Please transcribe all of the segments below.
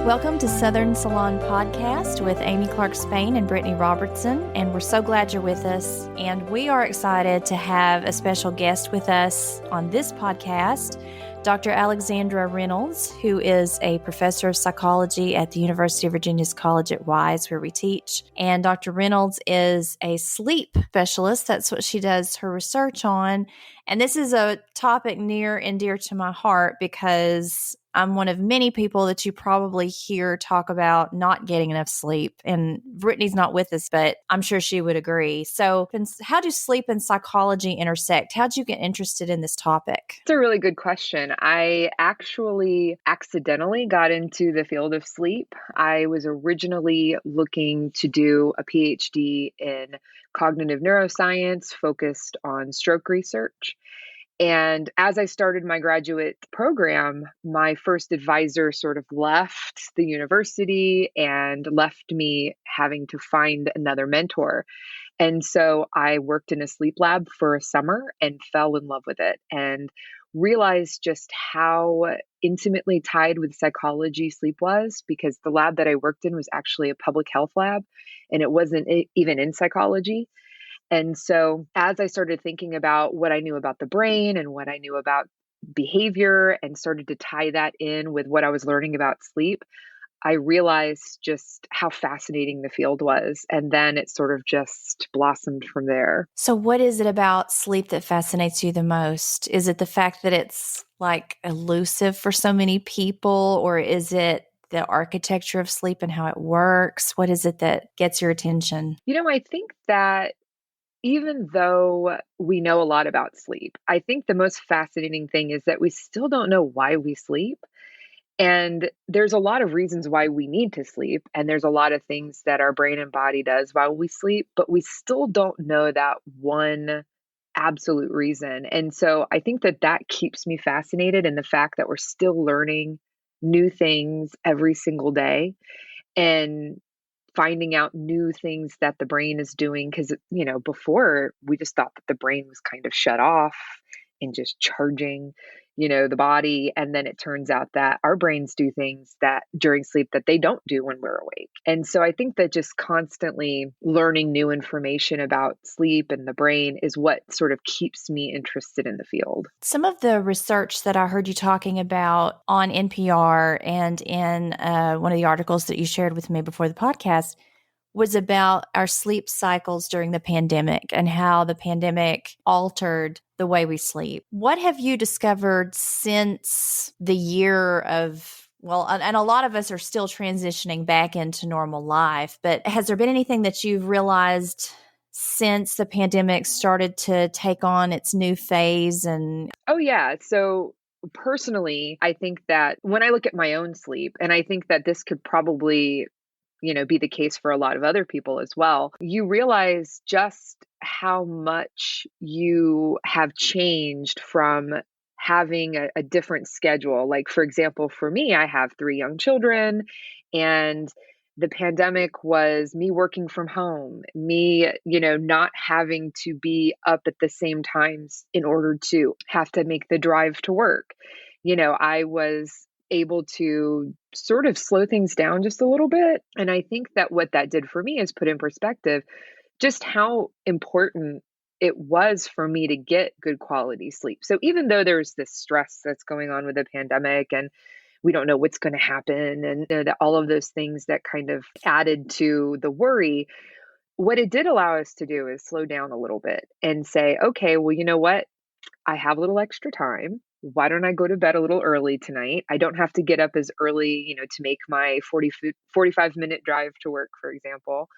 Welcome to Southern Salon Podcast with Amy Clark Spain and Brittany Robertson, and we're so glad you're with us. And we are excited to have a special guest with us on this podcast, Dr. Alexandria Reynolds, who is a professor of psychology at the University of Virginia's College at Wise, where we teach. And Dr. Reynolds is a sleep specialist. That's what she does her research on. And this is a topic near and dear to my heart because I'm one of many people that you probably hear talk about not getting enough sleep. And Brittany's not with us, but I'm sure she would agree. So how do sleep and psychology intersect? How'd you get interested in this topic? It's a really good question. I actually accidentally got into the field of sleep. I was originally looking to do a PhD in cognitive neuroscience focused on stroke research. And as I started my graduate program, my first advisor sort of left the university and left me having to find another mentor. And so I worked in a sleep lab for a summer and fell in love with it and realized just how intimately tied with psychology sleep was, because the lab that I worked in was actually a public health lab and it wasn't even in psychology. And so as I started thinking about what I knew about the brain and what I knew about behavior and started to tie that in with what I was learning about sleep, I realized just how fascinating the field was. And then it sort of just blossomed from there. So what is it about sleep that fascinates you the most? Is it the fact that it's like elusive for so many people, or is it the architecture of sleep and how it works? What is it that gets your attention? I think that even though we know a lot about sleep, I think the most fascinating thing is that we still don't know why we sleep. And there's a lot of reasons why we need to sleep. And there's a lot of things that our brain and body does while we sleep, but we still don't know that one absolute reason. And so I think that keeps me fascinated in the fact that we're still learning new things every single day and finding out new things that the brain is doing. Because, before we just thought that the brain was kind of shut off and just charging, the body. And then it turns out that our brains do things that during sleep that they don't do when we're awake. And so I think that just constantly learning new information about sleep and the brain is what sort of keeps me interested in the field. Some of the research that I heard you talking about on NPR and in one of the articles that you shared with me before the podcast was about our sleep cycles during the pandemic and how the pandemic altered the way we sleep. What have you discovered since the year of, and a lot of us are still transitioning back into normal life, but has there been anything that you've realized since the pandemic started to take on its new phase? Oh, yeah. So personally, I think that when I look at my own sleep, and I think that this could probably be the case for a lot of other people as well, you realize just how much you have changed from having a different schedule. Like, for example, for me, I have 3 young children, and the pandemic was me working from home, me, not having to be up at the same times in order to have to make the drive to work. I was able to sort of slow things down just a little bit. And I think that what that did for me is put in perspective just how important it was for me to get good quality sleep. So even though there's this stress that's going on with the pandemic and we don't know what's going to happen and that all of those things that kind of added to the worry, what it did allow us to do is slow down a little bit and say, okay, well, you know what? I have a little extra time. Why don't I go to bed a little early tonight? I don't have to get up as early, to make my 45-minute drive to work, for example.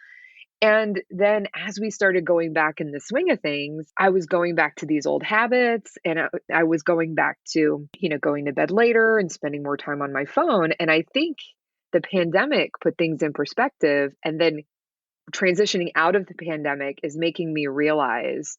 And then as we started going back in the swing of things, I was going back to these old habits and I was going back to, going to bed later and spending more time on my phone. And I think the pandemic put things in perspective, and then transitioning out of the pandemic is making me realize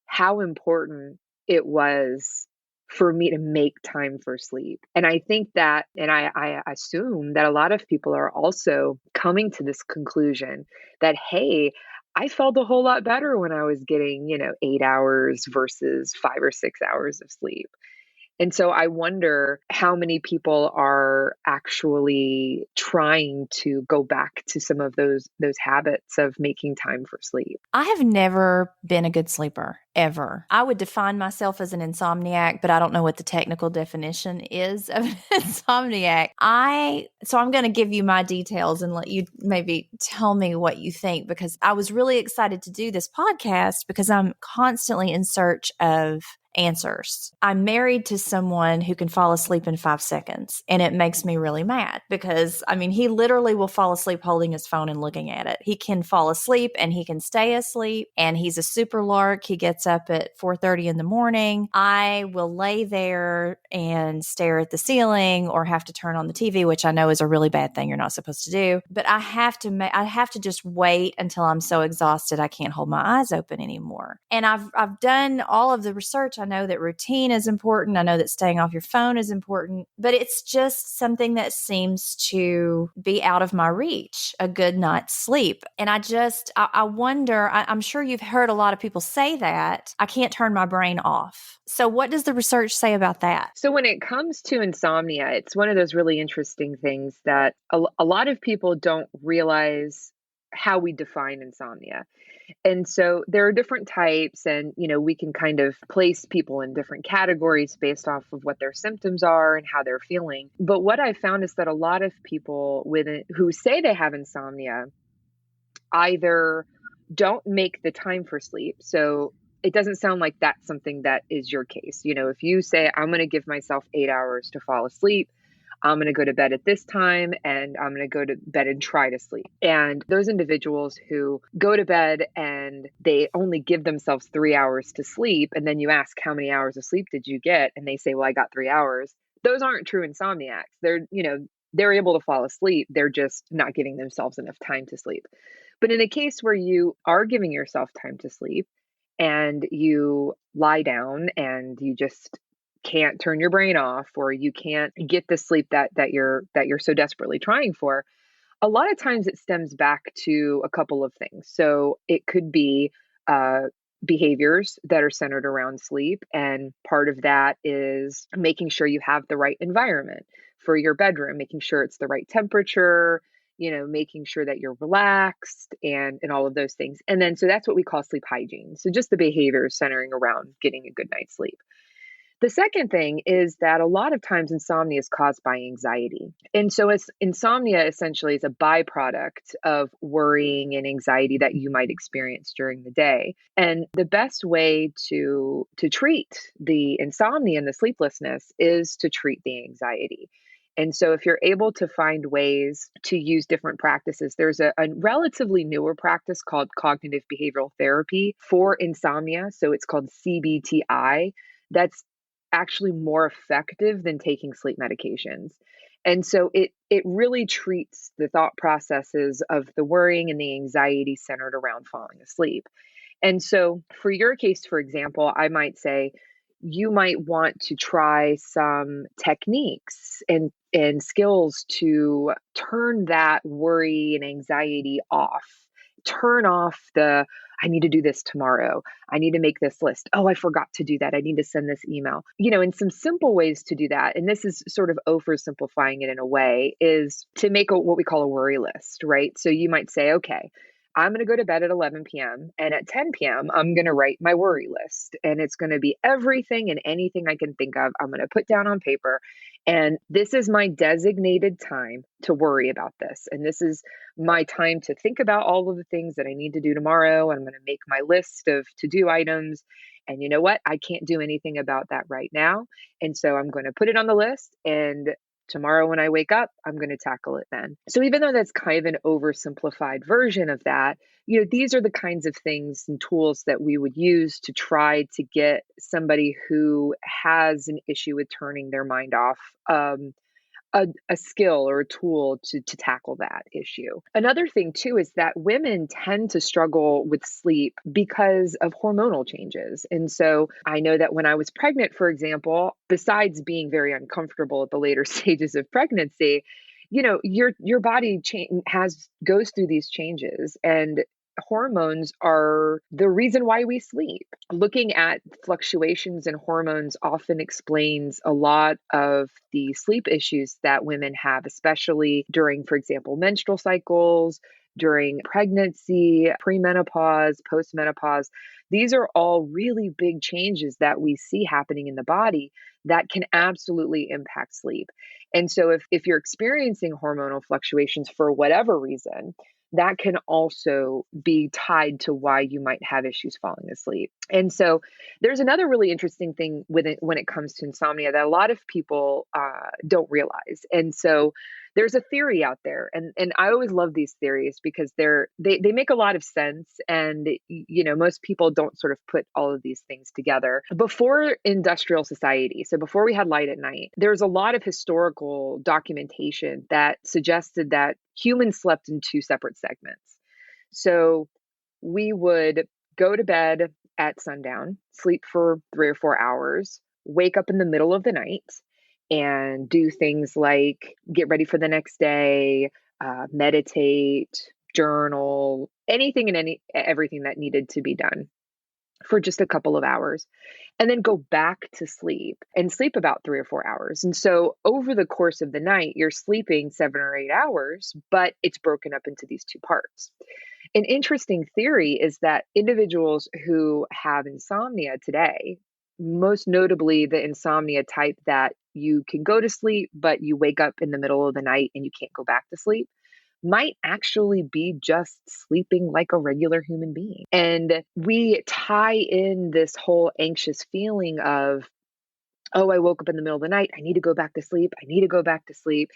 how important it was for me to make time for sleep. And I think that, and I assume that a lot of people are also coming to this conclusion that, hey, I felt a whole lot better when I was getting, 8 hours versus 5 or 6 hours of sleep. And so I wonder how many people are actually trying to go back to some of those habits of making time for sleep. I have never been a good sleeper, ever. I would define myself as an insomniac, but I don't know what the technical definition is of an insomniac. So I'm going to give you my details and let you maybe tell me what you think, because I was really excited to do this podcast because I'm constantly in search of answers. I'm married to someone who can fall asleep in 5 seconds, and it makes me really mad because, I mean, he literally will fall asleep holding his phone and looking at it. He can fall asleep and he can stay asleep, and he's a super lark. He gets up at 4:30 in the morning. I will lay there and stare at the ceiling or have to turn on the TV, which I know is a really bad thing you're not supposed to do. But I have to just wait until I'm so exhausted I can't hold my eyes open anymore. And I've done all of the research. I know that routine is important. I know that staying off your phone is important, but it's just something that seems to be out of my reach, a good night's sleep. And I wonder, I'm sure you've heard a lot of people say that I can't turn my brain off. So what does the research say about that? So when it comes to insomnia, it's one of those really interesting things that a lot of people don't realize how we define insomnia. And so there are different types, and we can kind of place people in different categories based off of what their symptoms are and how they're feeling. But what I found is that a lot of people who say they have insomnia either don't make the time for sleep. So it doesn't sound like that's something that is your case. If you say, I'm going to give myself 8 hours to fall asleep, I'm going to go to bed at this time, and I'm going to go to bed and try to sleep. And those individuals who go to bed and they only give themselves 3 hours to sleep, and then you ask, how many hours of sleep did you get? And they say, well, I got 3 hours. Those aren't true insomniacs. They're able to fall asleep. They're just not giving themselves enough time to sleep. But in a case where you are giving yourself time to sleep and you lie down and you just can't turn your brain off, or you can't get the sleep that you're so desperately trying for, a lot of times it stems back to a couple of things. So it could be behaviors that are centered around sleep, and part of that is making sure you have the right environment for your bedroom, making sure it's the right temperature, making sure that you're relaxed, and all of those things. And then so that's what we call sleep hygiene. So just the behaviors centering around getting a good night's sleep. The second thing is that a lot of times insomnia is caused by anxiety. And so insomnia essentially is a byproduct of worrying and anxiety that you might experience during the day. And the best way to treat the insomnia and the sleeplessness is to treat the anxiety. And so if you're able to find ways to use different practices, there's a relatively newer practice called cognitive behavioral therapy for insomnia. So it's called CBTI. That's actually more effective than taking sleep medications. And so it really treats the thought processes of the worrying and the anxiety centered around falling asleep. And so for your case, for example, I might say you might want to try some techniques and skills to turn that worry and anxiety off. Turn off I need to do this tomorrow. I need to make this list. Oh, I forgot to do that. I need to send this email. And some simple ways to do that, and this is sort of oversimplifying it in a way, is to make what we call a worry list, right? So you might say, okay, I'm going to go to bed at 11 p.m. and at 10 p.m., I'm going to write my worry list. And it's going to be everything and anything I can think of. I'm going to put down on paper. And this is my designated time to worry about this. And this is my time to think about all of the things that I need to do tomorrow. I'm going to make my list of to-do items. And you know what? I can't do anything about that right now. And so I'm going to put it on the list, and tomorrow when I wake up, I'm going to tackle it then. So even though that's kind of an oversimplified version of that, these are the kinds of things and tools that we would use to try to get somebody who has an issue with turning their mind off a skill or a tool to tackle that issue. Another thing too is that women tend to struggle with sleep because of hormonal changes. And so I know that when I was pregnant, for example, besides being very uncomfortable at the later stages of pregnancy, your body goes through these changes, and hormones are the reason why we sleep. Looking at fluctuations in hormones often explains a lot of the sleep issues that women have, especially during, for example, menstrual cycles, during pregnancy, premenopause, postmenopause. These are all really big changes that we see happening in the body that can absolutely impact sleep. And so if you're experiencing hormonal fluctuations for whatever reason, that can also be tied to why you might have issues falling asleep. And so there's another really interesting thing with it when it comes to insomnia that a lot of people don't realize. And so there's a theory out there, and I always love these theories because they make a lot of sense, and most people don't sort of put all of these things together. Before industrial society, so before we had light at night, there's a lot of historical documentation that suggested that humans slept in two separate segments. So we would go to bed at sundown, sleep for 3 or 4 hours, wake up in the middle of the night, and do things like get ready for the next day, meditate, journal, anything and everything that needed to be done for just a couple of hours, and then go back to sleep and sleep about 3 or 4 hours. And so over the course of the night, you're sleeping 7 or 8 hours, but it's broken up into these two parts. An interesting theory is that individuals who have insomnia today, most notably the insomnia type that you can go to sleep, but you wake up in the middle of the night and you can't go back to sleep, might actually be just sleeping like a regular human being. And we tie in this whole anxious feeling of, oh, I woke up in the middle of the night. I need to go back to sleep. I need to go back to sleep.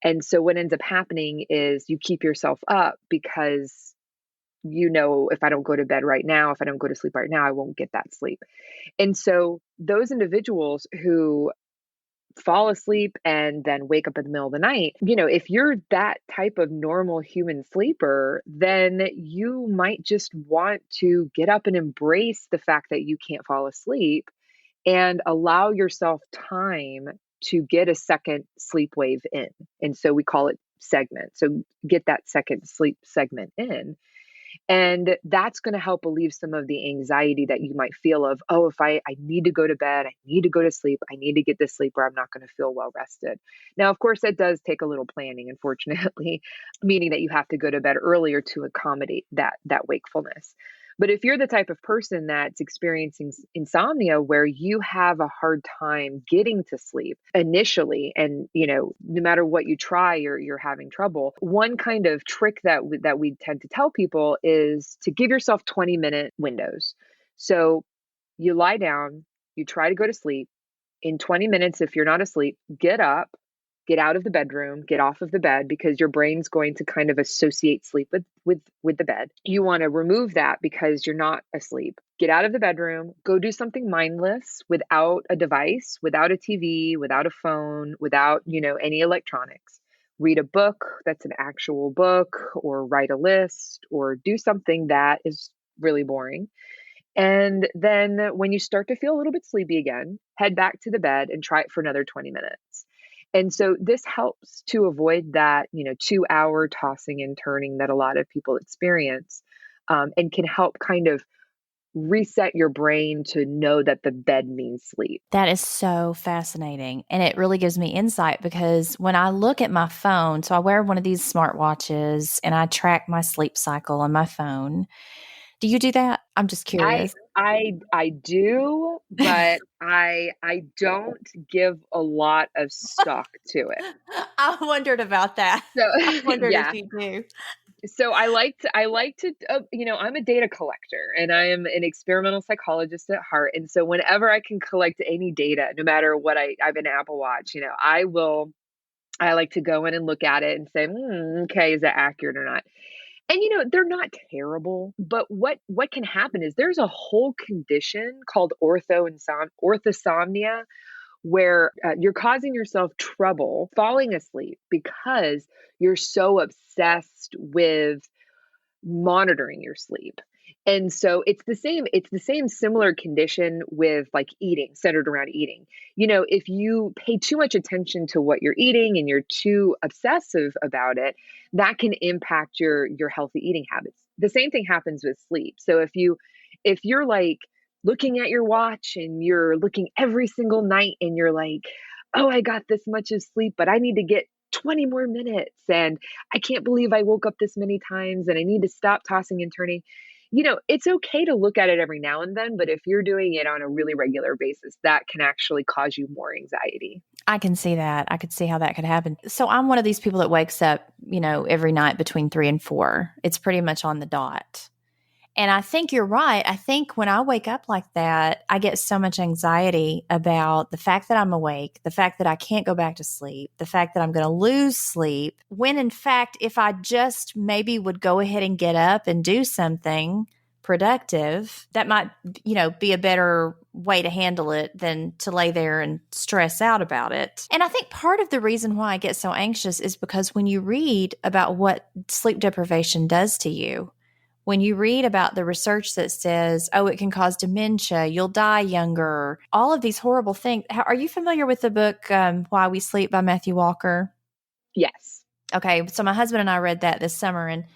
And so what ends up happening is you keep yourself up because if I don't go to bed right now, if I don't go to sleep right now, I won't get that sleep. And so those individuals who fall asleep and then wake up in the middle of the night, if you're that type of normal human sleeper, then you might just want to get up and embrace the fact that you can't fall asleep and allow yourself time to get a second sleep wave in. And so we call it segment. So get that second sleep segment in. And that's going to help alleviate some of the anxiety that you might feel of, oh, if I need to go to bed, I need to go to sleep, I need to get this sleep or I'm not going to feel well rested. Now, of course, that does take a little planning, unfortunately, meaning that you have to go to bed earlier to accommodate that wakefulness. But if you're the type of person that's experiencing insomnia where you have a hard time getting to sleep initially, and no matter what you try, you're having trouble, one kind of trick that we tend to tell people is to give yourself 20-minute windows. So you lie down, you try to go to sleep. In 20 minutes, if you're not asleep, get up, get out of the bedroom, get off of the bed, because your brain's going to kind of associate sleep with the bed. You want to remove that because you're not asleep. Get out of the bedroom, go do something mindless without a device, without a TV, without a phone, without, any electronics. Read a book that's an actual book, or write a list, or do something that is really boring. And then when you start to feel a little bit sleepy again, head back to the bed and try it for another 20 minutes. And so this helps to avoid that, 2-hour tossing and turning that a lot of people experience, and can help kind of reset your brain to know that the bed means sleep. That is so fascinating. And it really gives me insight because when I look at my phone, so I wear one of these smartwatches and I track my sleep cycle on my phone. Do you do that? I'm just curious. I do, but I don't give a lot of stock to it. I wondered about that. So I wondered if yeah. you do. So I like to, I'm a data collector and I am an experimental psychologist at heart. And so whenever I can collect any data, no matter what I have an Apple Watch, I like to go in and look at it and say, okay, is that accurate or not? And they're not terrible, but what can happen is there's a whole condition called orthosomnia, where you're causing yourself trouble falling asleep because you're so obsessed with monitoring your sleep. And so it's the same similar condition with like eating, centered around eating. If you pay too much attention to what you're eating and you're too obsessive about it, that can impact your healthy eating habits. the same thing happens with sleep. So if you're like looking at your watch and you're looking every single night and you're like, oh, I got this much of sleep, but I need to get 20 more minutes. And I can't believe I woke up this many times and I need to stop tossing and turning. It's okay to look at it every now and then, but if you're doing it on a really regular basis, that can actually cause you more anxiety. I can see that. I could see how that could happen. So I'm one of these people that wakes up, every night between 3 and 4. It's pretty much on the dot. And I think you're right. I think when I wake up like that, I get so much anxiety about the fact that I'm awake, the fact that I can't go back to sleep, the fact that I'm going to lose sleep. When in fact, if I just maybe would go ahead and get up and do something productive, that might, be a better way to handle it than to lay there and stress out about it. And I think part of the reason why I get so anxious is because when you read about what sleep deprivation does to you, when you read about the research that says, oh, it can cause dementia, you'll die younger, all of these horrible things. Are you familiar with the book, Why We Sleep by Matthew Walker? Yes. Okay. So my husband and I read that this summer, and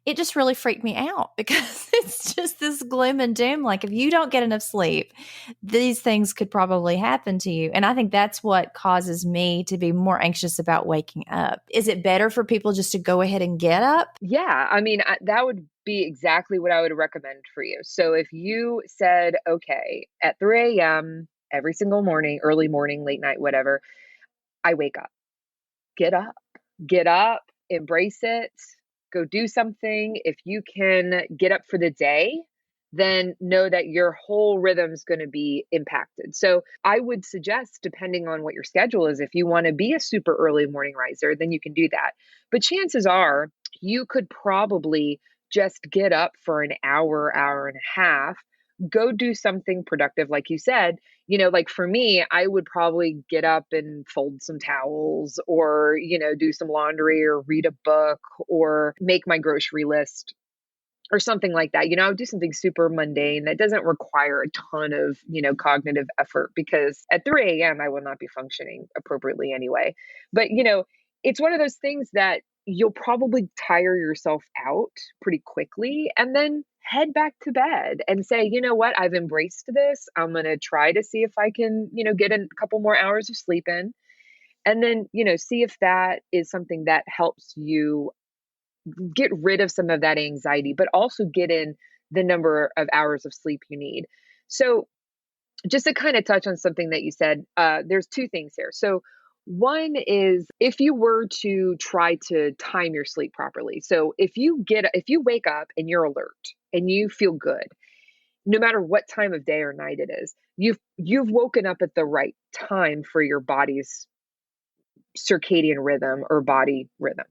it just really freaked me out because it's just this gloom and doom. Like if you don't get enough sleep, these things could probably happen to you. And I think that's what causes me to be more anxious about waking up. Is it better for people just to go ahead and get up? Yeah. I mean, that would be exactly what I would recommend for you. So if you said, okay, at 3 a.m. every single morning, early morning, late night, whatever, I wake up, get up, embrace it, go do something. If you can get up for the day, then know that your whole rhythm's going to be impacted. So I would suggest, depending on what your schedule is, if you want to be a super early morning riser, then you can do that. But chances are you could probably just get up for an hour, hour and a half, go do something productive, like you said. Like for me, I would probably get up and fold some towels or, do some laundry or read a book or make my grocery list or something like that. I would do something super mundane that doesn't require a ton of, cognitive effort, because at 3 a.m. I will not be functioning appropriately anyway. But, it's one of those things that you'll probably tire yourself out pretty quickly and then head back to bed and say, you know what, I've embraced this. I'm going to try to see if I can, get a couple more hours of sleep in. And then, see if that is something that helps you get rid of some of that anxiety, but also get in the number of hours of sleep you need. So just to kind of touch on something that you said, there's two things here. So one is if you were to try to time your sleep properly. So if you wake up and you're alert and you feel good, no matter what time of day or night it is, you've woken up at the right time for your body's circadian rhythm or body rhythm.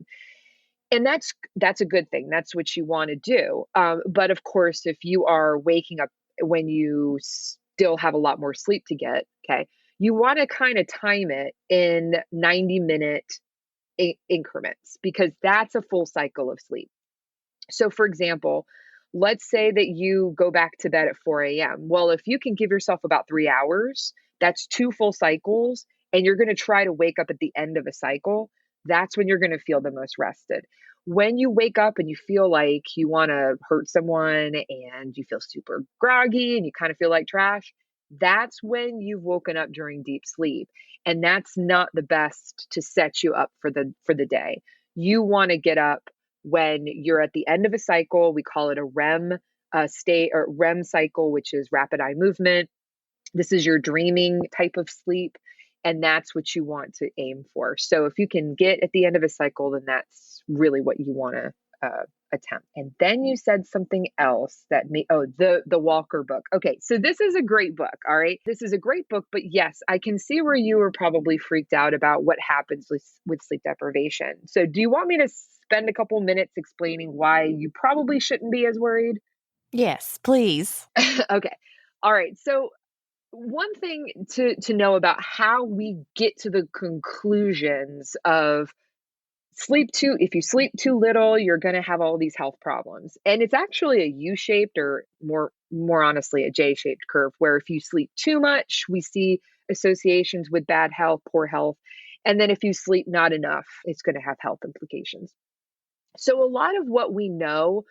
And that's a good thing. That's what you want to do. But of course, if you are waking up when you still have a lot more sleep to get, okay, you want to kind of time it in 90-minute increments, because that's a full cycle of sleep. So for example, let's say that you go back to bed at 4 a.m. Well, if you can give yourself about 3 hours, that's 2 full cycles, and you're going to try to wake up at the end of a cycle. That's when you're going to feel the most rested. When you wake up and you feel like you want to hurt someone and you feel super groggy and you kind of feel like trash, that's when you've woken up during deep sleep. And that's not the best to set you up for the day. You want to get up when you're at the end of a cycle. We call it a REM state, or REM cycle, which is rapid eye movement. This is your dreaming type of sleep, and that's what you want to aim for. So if you can get at the end of a cycle, then that's really what you want to attempt. And then you said something else that the Walker book. Okay, so this is a great book. All right, this is a great book, but yes, I can see where you were probably freaked out about what happens with sleep deprivation. So do you want me to spend a couple minutes explaining why you probably shouldn't be as worried? Yes, please. Okay. All right. So one thing to know about how we get to the conclusions of if you sleep too little, you're going to have all these health problems. And it's actually a U-shaped, or more honestly, a J-shaped curve, where if you sleep too much, we see associations with bad health, poor health. And then if you sleep not enough, it's going to have health implications. So a lot of what we know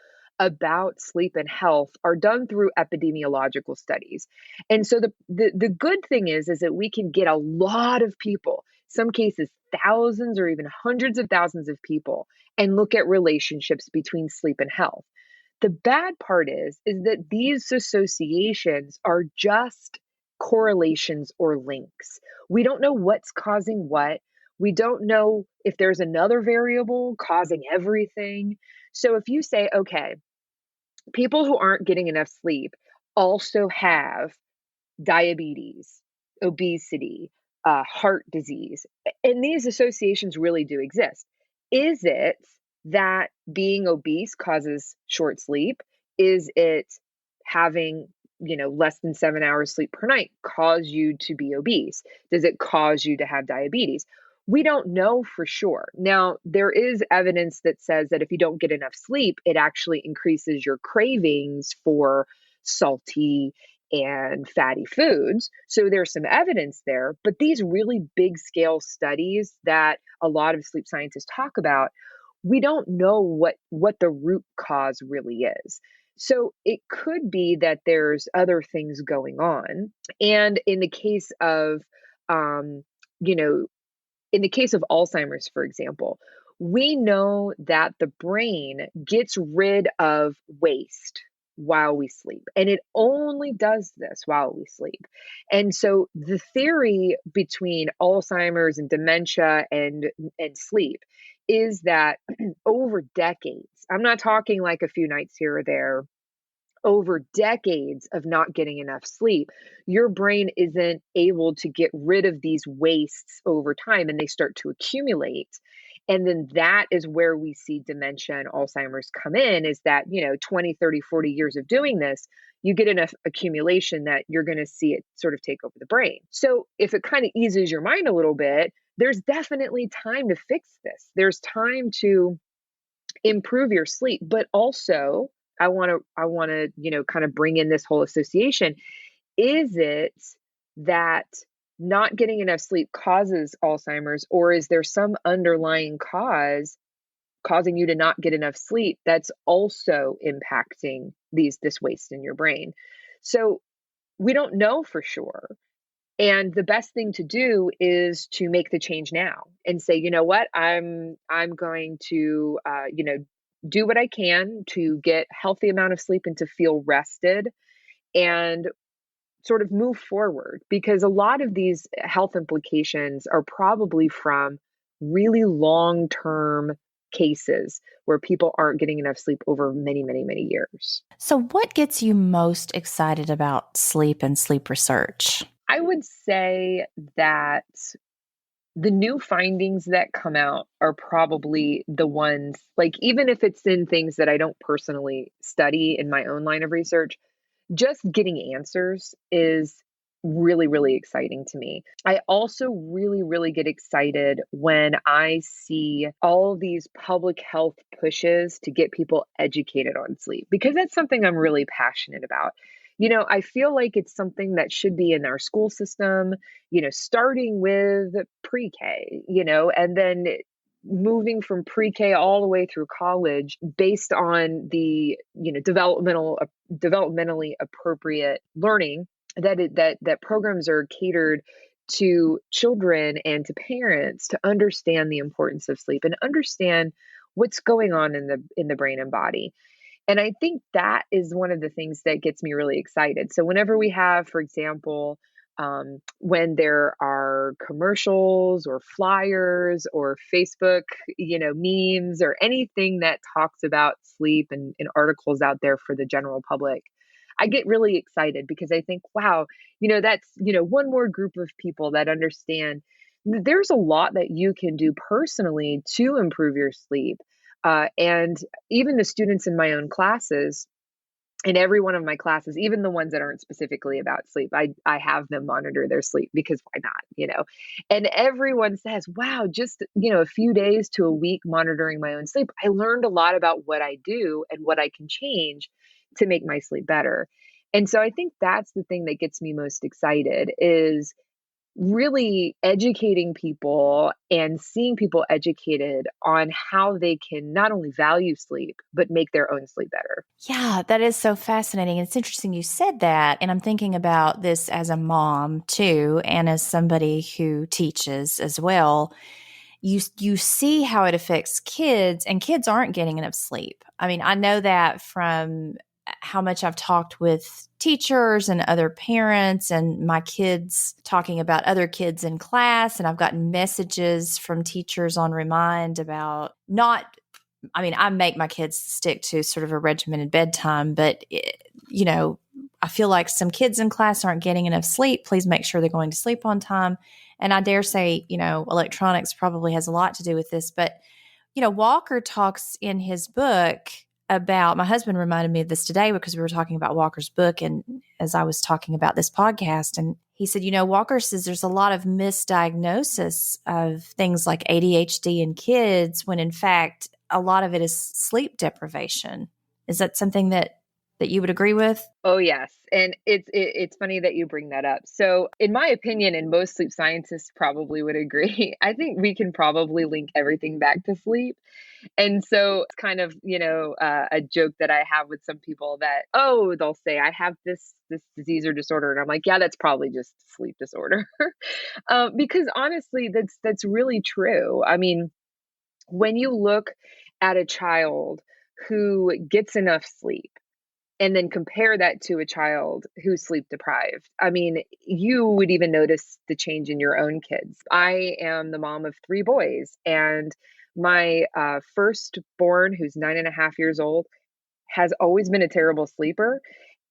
about sleep and health are done through epidemiological studies. And so the good thing is that we can get a lot of people, some cases thousands or even hundreds of thousands of people, and look at relationships between sleep and health. The bad part is that these associations are just correlations or links. We don't know what's causing what. We don't know if there's another variable causing everything. So if you say, okay, people who aren't getting enough sleep also have diabetes, obesity, heart disease, and these associations really do exist. Is it that being obese causes short sleep? Is it having, less than 7 hours sleep per night cause you to be obese? Does it cause you to have diabetes? We don't know for sure. Now, there is evidence that says that if you don't get enough sleep, it actually increases your cravings for salty and fatty foods. So there's some evidence there, but these really big scale studies that a lot of sleep scientists talk about, we don't know what the root cause really is. So it could be that there's other things going on. And in the case of, you know, in the case of Alzheimer's, for example, we know that the brain gets rid of waste while we sleep, and it only does this while we sleep. And so the theory between Alzheimer's and dementia and sleep is that over decades, I'm not talking like a few nights here or there, over decades of not getting enough sleep, your brain isn't able to get rid of these wastes over time, and they start to accumulate. And then that is where we see dementia and Alzheimer's come in, is that, 20, 30, 40 years of doing this, you get enough accumulation that you're going to see it sort of take over the brain. So if it kind of eases your mind a little bit, there's definitely time to fix this. There's time to improve your sleep, but also I want to, kind of bring in this whole association. Is it that not getting enough sleep causes Alzheimer's, or is there some underlying cause causing you to not get enough sleep that's also impacting this waste in your brain? So we don't know for sure. And the best thing to do is to make the change now and say, you know what, I'm going to, do what I can to get healthy amount of sleep and to feel rested and sort of move forward, because a lot of these health implications are probably from really long-term cases where people aren't getting enough sleep over many, many, many years. So, what gets you most excited about sleep and sleep research? I would say that the new findings that come out are probably the ones, like, even if it's in things that I don't personally study in my own line of research, just getting answers is really, really exciting to me. I also really, really get excited when I see all these public health pushes to get people educated on sleep, because that's something I'm really passionate about. I feel like it's something that should be in our school system, starting with pre-K, and then moving from pre-K all the way through college based on the, developmentally appropriate learning, that programs are catered to children and to parents to understand the importance of sleep and understand what's going on in the brain and body. And I think that is one of the things that gets me really excited. So whenever we have, for example, when there are commercials or flyers or Facebook, memes or anything that talks about sleep and articles out there for the general public, I get really excited because I think, wow, that's, one more group of people that understand there's a lot that you can do personally to improve your sleep. And even the students in my own classes, in every one of my classes, even the ones that aren't specifically about sleep, I have them monitor their sleep, because why not, and everyone says, wow, just, a few days to a week monitoring my own sleep, I learned a lot about what I do and what I can change to make my sleep better. And so I think that's the thing that gets me most excited is really educating people and seeing people educated on how they can not only value sleep, but make their own sleep better. Yeah, that is so fascinating. It's interesting you said that. And I'm thinking about this as a mom too, and as somebody who teaches as well. You see how it affects kids, and kids aren't getting enough sleep. I mean, I know that from how much I've talked with teachers and other parents, and my kids talking about other kids in class. And I've gotten messages from teachers on Remind about not, I mean, I make my kids stick to sort of a regimented bedtime, but I feel like some kids in class aren't getting enough sleep. Please make sure they're going to sleep on time. And I dare say, electronics probably has a lot to do with this. But, Walker talks in his book about, my husband reminded me of this today because we were talking about Walker's book. And as I was talking about this podcast, and he said, Walker says there's a lot of misdiagnosis of things like ADHD in kids when in fact, a lot of it is sleep deprivation. Is that something that you would agree with? Oh, yes. And it's funny that you bring that up. So in my opinion, and most sleep scientists probably would agree, I think we can probably link everything back to sleep. And so it's kind of, a joke that I have with some people that, oh, they'll say, I have this disease or disorder. And I'm like, yeah, that's probably just sleep disorder. Because honestly, that's really true. I mean, when you look at a child who gets enough sleep, and then compare that to a child who's sleep deprived, I mean, you would even notice the change in your own kids. I am the mom of 3 boys, and my firstborn, who's 9.5 years old, has always been a terrible sleeper.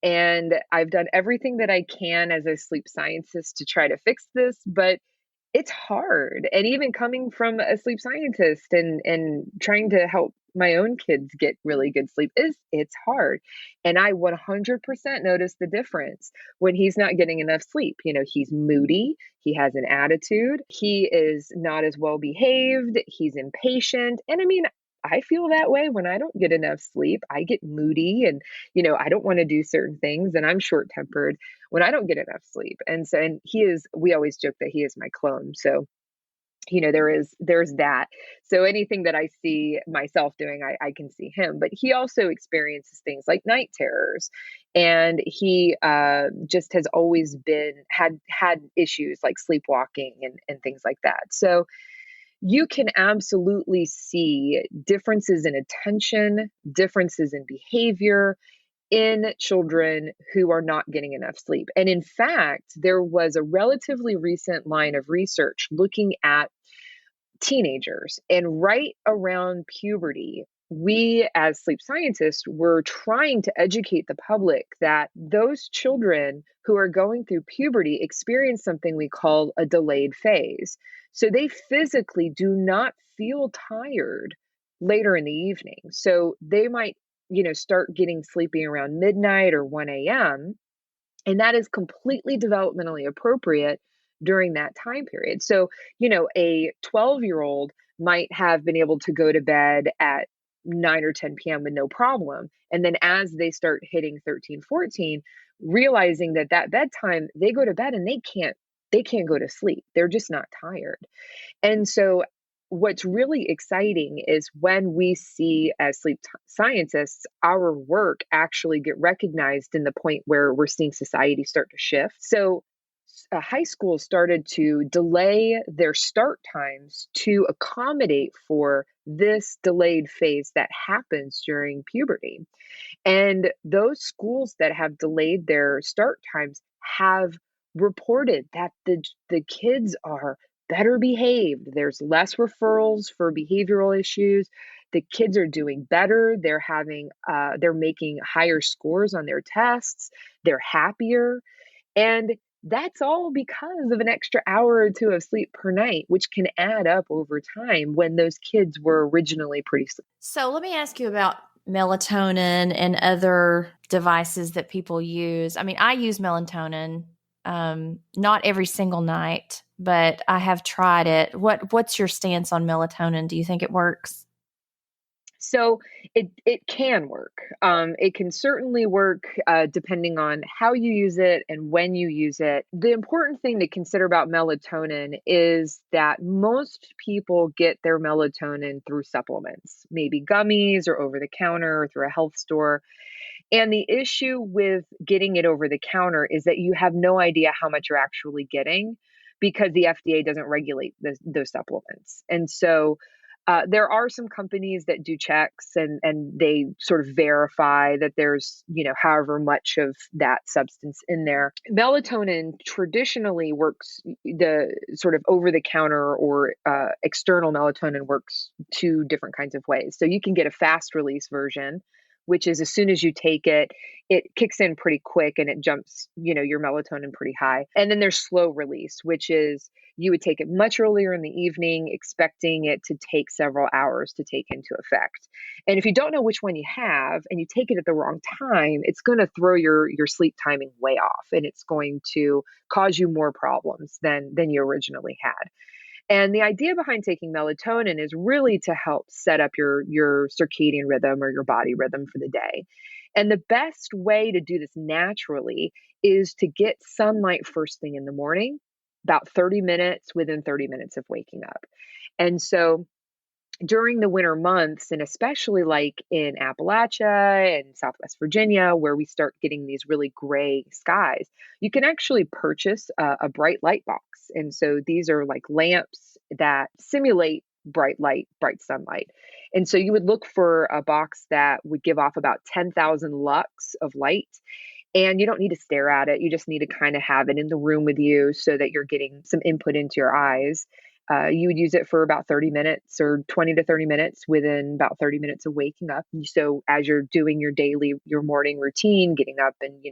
And I've done everything that I can as a sleep scientist to try to fix this, but it's hard. And even coming from a sleep scientist and trying to help my own kids get really good sleep, it's hard. And I 100% notice the difference when he's not getting enough sleep. He's moody, he has an attitude, he is not as well behaved, he's impatient. And I mean, I feel that way when I don't get enough sleep. I get moody and, I don't want to do certain things, and I'm short-tempered when I don't get enough sleep. And we always joke that he is my clone. So, there's that. So anything that I see myself doing, I can see him, but he also experiences things like night terrors. And he just has always had issues like sleepwalking and things like that. So you can absolutely see differences in attention, differences in behavior, in children who are not getting enough sleep. And in fact, there was a relatively recent line of research looking at teenagers. And right around puberty, we as sleep scientists were trying to educate the public that those children who are going through puberty experience something we call a delayed phase. So they physically do not feel tired later in the evening. So they might, start getting sleepy around midnight or 1 a.m. And that is completely developmentally appropriate during that time period. So, a 12-year-old might have been able to go to bed at 9 or 10 p.m. with no problem. And then as they start hitting 13, 14, realizing that bedtime, they go to bed and they can't go to sleep. They're just not tired. And so what's really exciting is when we see as scientists, our work actually get recognized in the point where we're seeing society start to shift. So high schools started to delay their start times to accommodate for this delayed phase that happens during puberty. And those schools that have delayed their start times have reported that the kids are better behaved. There's less referrals for behavioral issues. The kids are doing better. They're making higher scores on their tests. They're happier. And that's all because of an extra hour or two of sleep per night, which can add up over time when those kids were originally pretty sleepy. So let me ask you about melatonin and other devices that people use. I mean, I use melatonin, not every single night, but I have tried it. What's your stance on melatonin? Do you think it works? So it can work. It can certainly work depending on how you use it and when you use it. The important thing to consider about melatonin is that most people get their melatonin through supplements, maybe gummies or over the counter or through a health store. And the issue with getting it over the counter is that you have no idea how much you're actually getting because the FDA doesn't regulate those supplements. And so there are some companies that do checks and they sort of verify that there's, however much of that substance in there. Melatonin traditionally works, the sort of over the counter or external melatonin works two different kinds of ways. So you can get a fast release version, which is as soon as you take it, it kicks in pretty quick and it jumps, your melatonin pretty high. And then there's slow release, which is you would take it much earlier in the evening, expecting it to take several hours to take into effect. And if you don't know which one you have and you take it at the wrong time, it's going to throw your sleep timing way off, and it's going to cause you more problems than you originally had. And the idea behind taking melatonin is really to help set up your circadian rhythm or your body rhythm for the day. And the best way to do this naturally is to get sunlight first thing in the morning, about 30 minutes within 30 minutes of waking up. And so during the winter months, and especially like in Appalachia and Southwest Virginia, where we start getting these really gray skies, you can actually purchase a bright light box. And so these are like lamps that simulate bright light, bright sunlight. And so you would look for a box that would give off about 10,000 lux of light. And you don't need to stare at it. You just need to kind of have it in the room with you so that you're getting some input into your eyes. You would use it for about 30 minutes or 20 to 30 minutes within about 30 minutes of waking up. So as you're doing your morning routine, getting up and,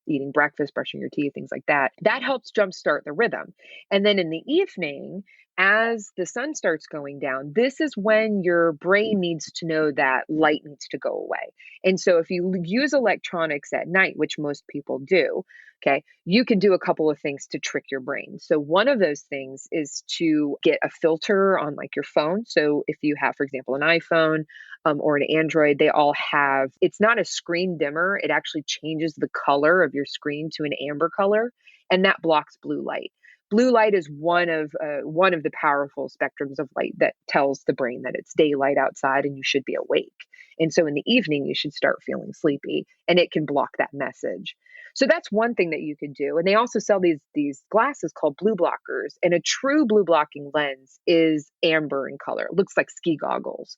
eating breakfast, brushing your teeth, things like that, that helps jumpstart the rhythm. And then in the evening, as the sun starts going down, this is when your brain needs to know that light needs to go away. And so if you use electronics at night, which most people do, okay, you can do a couple of things to trick your brain. So one of those things is to get a filter on like your phone. So if you have, for example, an iPhone or an Android, they all have, it's not a screen dimmer. It actually changes the color of your screen to an amber color, and that blocks blue light. Blue light is one of the powerful spectrums of light that tells the brain that it's daylight outside and you should be awake. And so in the evening, you should start feeling sleepy, and it can block that message. So that's one thing that you could do. And they also sell these glasses called blue blockers. And a true blue blocking lens is amber in color. It looks like ski goggles.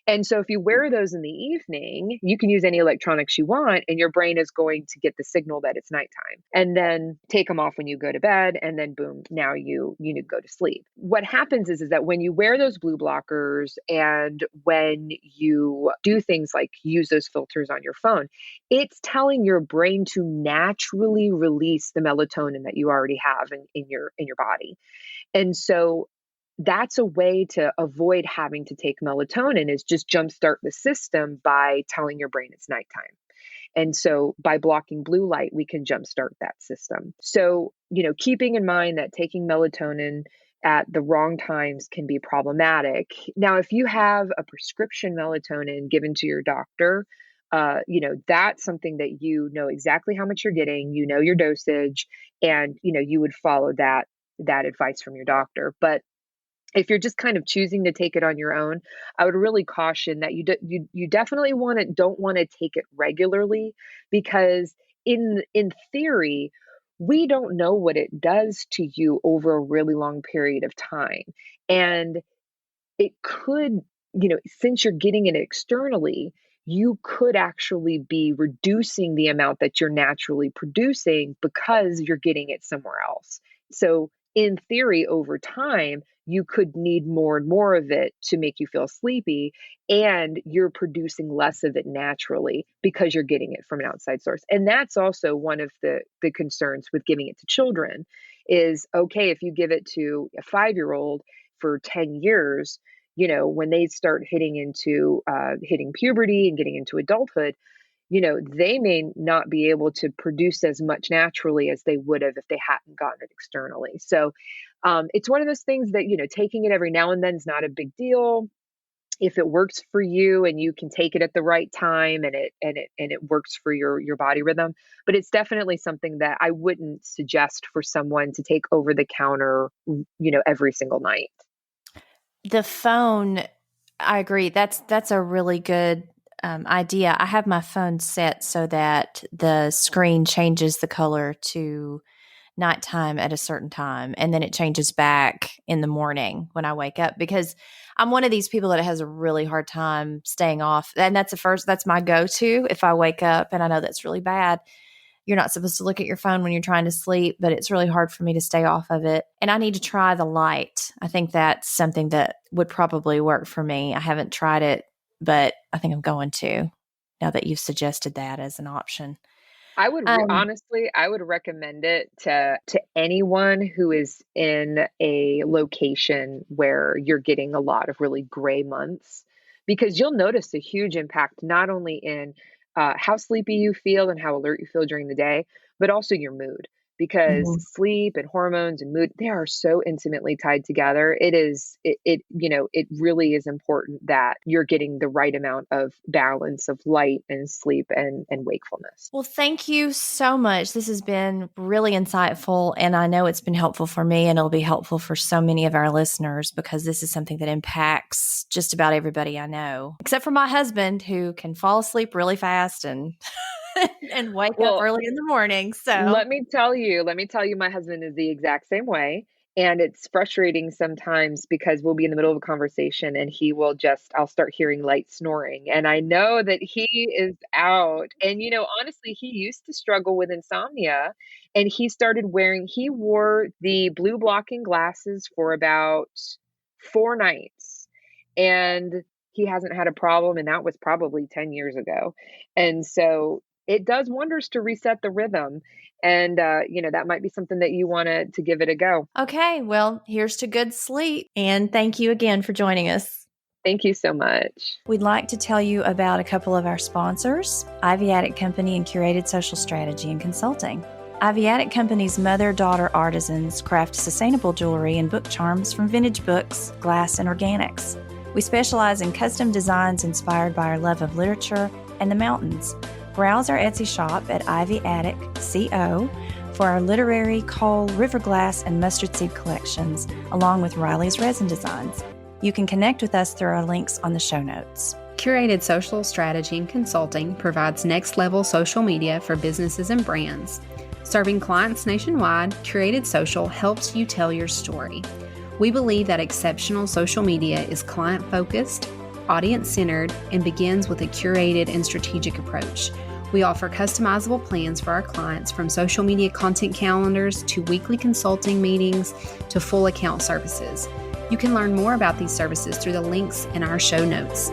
And so if you wear those in the evening, you can use any electronics you want, and your brain is going to get the signal that it's nighttime. And then take them off when you go to bed, and then boom, now you need to go to sleep. What happens is that when you wear those blue blockers and when you do things like use those filters on your phone, it's telling your brain to naturally release the melatonin that you already have in your body. And so that's a way to avoid having to take melatonin, is just jumpstart the system by telling your brain it's nighttime. And so by blocking blue light, we can jumpstart that system. So, keeping in mind that taking melatonin at the wrong times can be problematic. Now, if you have a prescription melatonin given to your doctor, that's something that you know exactly how much you're getting, your dosage, and, you would follow that advice from your doctor. But if you're just kind of choosing to take it on your own, I would really caution that you definitely don't want to take it regularly, because in theory, we don't know what it does to you over a really long period of time. And it could, since you're getting it externally, you could actually be reducing the amount that you're naturally producing because you're getting it somewhere else. So in theory, over time, you could need more and more of it to make you feel sleepy, and you're producing less of it naturally because you're getting it from an outside source. And that's also one of the concerns with giving it to children is, okay, if you give it to a 5-year-old for 10 years, when they start hitting puberty and getting into adulthood, they may not be able to produce as much naturally as they would have if they hadn't gotten it externally. So it's one of those things that, taking it every now and then is not a big deal. if it works for you and you can take it at the right time and it works for your body rhythm. But it's definitely something that I wouldn't suggest for someone to take over the counter, every single night. The phone, I agree. That's a really good idea. I have my phone set so that the screen changes the color to nighttime at a certain time, and then it changes back in the morning when I wake up, because I'm one of these people that has a really hard time staying off. And that's my go-to if I wake up, and I know that's really bad. You're not supposed to look at your phone when you're trying to sleep, but it's really hard for me to stay off of it. And I need to try the light. I think that's something that would probably work for me. I haven't tried it, but I think I'm going to, now that you've suggested that as an option. I would honestly, I would recommend it to anyone who is in a location where you're getting a lot of really gray months, because you'll notice a huge impact not only in how sleepy you feel and how alert you feel during the day, but also your mood. Because Mhm. sleep and hormones and mood, they are so intimately tied together. It really is important that you're getting the right amount of balance of light and sleep and wakefulness. Well, thank you so much. This has been really insightful, and I know it's been helpful for me, and it'll be helpful for so many of our listeners, because this is something that impacts just about everybody I know, except for my husband, who can fall asleep really fast and and wake up Well, early in the morning. So, let me tell you, my husband is the exact same way. And it's frustrating sometimes because we'll be in the middle of a conversation and I'll start hearing light snoring. And I know that he is out. And, honestly, he used to struggle with insomnia, and he wore the blue blocking glasses for about 4 nights. And he hasn't had a problem. And that was probably 10 years ago. And so it does wonders to reset the rhythm. And, that might be something that you want to give it a go. okay, well, here's to good sleep. And thank you again for joining us. Thank you so much. We'd like to tell you about a couple of our sponsors, Ivy Attic Company and Curated Social Strategy and Consulting. Ivy Attic Company's mother-daughter artisans craft sustainable jewelry and book charms from vintage books, glass, and organics. We specialize in custom designs inspired by our love of literature and the mountains. Browse our Etsy shop at Ivy Attic CO for our literary, coal, river glass, and mustard seed collections, along with Riley's resin designs. You can connect with us through our links on the show notes. Curated Social Strategy and Consulting provides next-level social media for businesses and brands. Serving clients nationwide, Curated Social helps you tell your story. We believe that exceptional social media is client-focused, audience-centered, and begins with a curated and strategic approach. We offer customizable plans for our clients, from social media content calendars to weekly consulting meetings to full account services. You can learn more about these services through the links in our show notes.